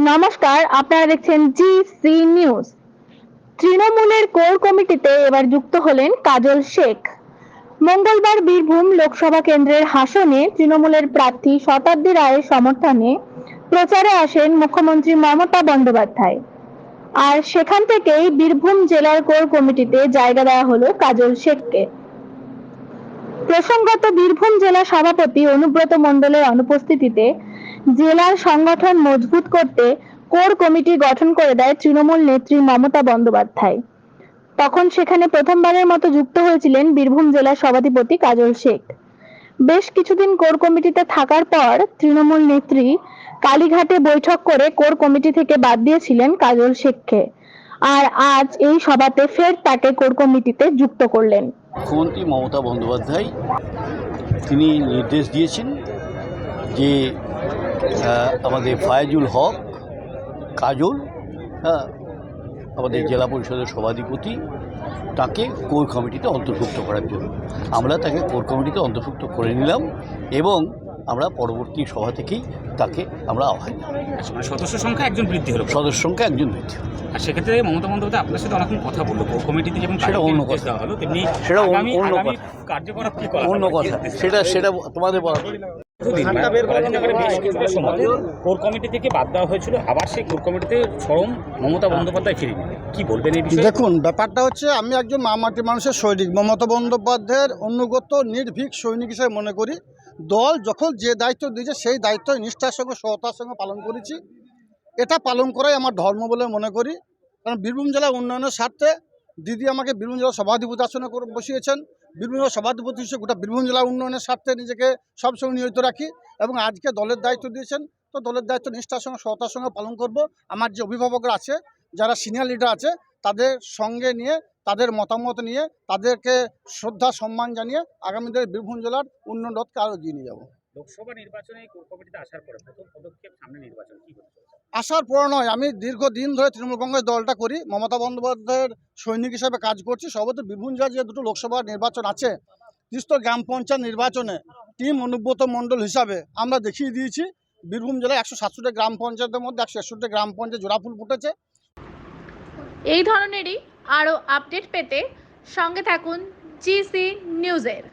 নমস্কার, আপনারা দেখছেন জি নিউজ। তৃণমূলের কোর কমিটিতে এবার যুক্ত হলেন কাজল শেখ। মঙ্গলবার বীরভূম লোকসভা কেন্দ্রের হাসনে তৃণমূলের প্রার্থী শতাব্দী রায়ের সমর্থনে প্রচারে আসেন মুখ্যমন্ত্রী মমতা বন্দ্যোপাধ্যায়। আর সেখান থেকেই বীরভূম জেলার কোর কমিটিতে জায়গা দেওয়া হলো কাজল শেখকে। প্রসঙ্গত, বীরভূম জেলা সভাপতি অনুব্রত মণ্ডলের অনুপস্থিতিতে জেলার সংগঠন মজবুত করতে কোর কমিটি গঠন করে দেয় তৃণমূল নেত্রী মমতা বন্দ্যোপাধ্যায়। তখন সেখানে প্রথমবারের মতো যুক্ত হয়েছিলেন বীরভূম জেলার সভাধিপতি কাজল শেখ। বেশ কিছুদিন কোর কমিটিতে থাকার পর তৃণমূল নেত্রী কালীঘাটে বৈঠক করে কোর কমিটি থেকে বাদ দিয়েছিলেন কাজল শেখকে। আর আজ এই সভাতে ফের তাকে কোর কমিটিতে যুক্ত করলেন। মুখ্যমন্ত্রী মমতা বন্দ্যোপাধ্যায় তিনি নির্দেশ দিয়েছেন যে আমাদের ফায়েজুল হক কাজল, আমাদের জেলা পরিষদের সভাধিপতি, তাকে কোর কমিটিতে অন্তর্ভুক্ত করার জন্য আমরা তাকে কোর কমিটিতে অন্তর্ভুক্ত করে নিলাম এবং আমরা পরবর্তী সভা থেকেই তাকে আমরা আহ্বান জানাই। সদস্য সংখ্যা একজন বৃদ্ধি হলো, সদস্য সংখ্যা একজন বৃদ্ধি। আর সেক্ষেত্রে মমতা বন্দ্যোপাধ্যায় আপনার সাথে অনেকক্ষণ কথা বললো কোর কমিটিতে, যেমন সেটা অন্য কথা হলো তেমনি সেটা অন্য কথা কার্যকলাপ কি করা অন্য কথা সেটা তোমাদের বলা। কোর কমিটি থেকে বাদ দেওয়া হয়েছিল, আবার সেই কোর কমিটিতে স্বয়ং মমতা বন্দ্যোপাধ্যায় ফিরে নিলেন, কি বলবেন এই বিষয়ে? দেখুন, ব্যাপারটা হচ্ছে, আমি একজন মামাটি মানুষের সৈনিক, মমতা বন্দ্যোপাধ্যায়ের অনুগত নির্ভীক সৈনিক হিসেবে মনে করি। দল যখন যে দায়িত্ব দিয়েছে সেই দায়িত্ব নিষ্ঠার সঙ্গে সততার সঙ্গে পালন করেছি। এটা পালন করাই আমার ধর্ম বলে মনে করি। কারণ বীরভূম জেলা উন্নয়নের স্বার্থে দিদি আমাকে বীরভূম জেলা সভাধিপতি আসনে করে বসিয়েছেন। বীরভূম জেলা সভাধিপতি হিসেবে গোটা বীরভূম জেলা উন্নয়নের স্বার্থে নিজেকে সবসময় নিয়োজিত রাখি এবং আজকে দলের দায়িত্ব দিয়েছেন, তো দলের দায়িত্ব নিষ্ঠার সঙ্গে সততার সঙ্গে পালন করব। আমার যে অভিভাবকরা আছে, যারা সিনিয়র লিডার আছে, তাদের সঙ্গে নিয়ে, তাদের মতামত নিয়ে, তাদেরকে শ্রদ্ধা সম্মান জানিয়ে আগামী দিনে বীরভূম জেলার উন্নয়ন রথকে আরও এগিয়ে নিয়ে যাব। লোকসভা নির্বাচনে কোর কমিটিতে আসার পরে প্রথম পদক্ষেপ সামনে নির্বাচন, কি হতে চলেছে? আসার পর নয়, আমি দীর্ঘদিন ধরে তৃণমূল কংগ্রেস দলটা করি, মমতা বন্দ্যোপাধ্যায়ের সৈনিক হিসাবে কাজ করছি। সর্বত্র বীরভূম জেলায় যে দুটো লোকসভা নির্বাচন আছে, তিস্ত গ্রাম পঞ্চায়েত নির্বাচনে টিম অনুব্রত মণ্ডল হিসাবে আমরা দেখিয়ে দিয়েছি। বীরভূম জেলায় 167 গ্রাম পঞ্চায়েতের মধ্যে 161 গ্রাম পঞ্চায়েত জোড়াফুল ফুটেছে। এই ধরনেরই আরও আপডেট পেতে সঙ্গে থাকুন জি নিউজের।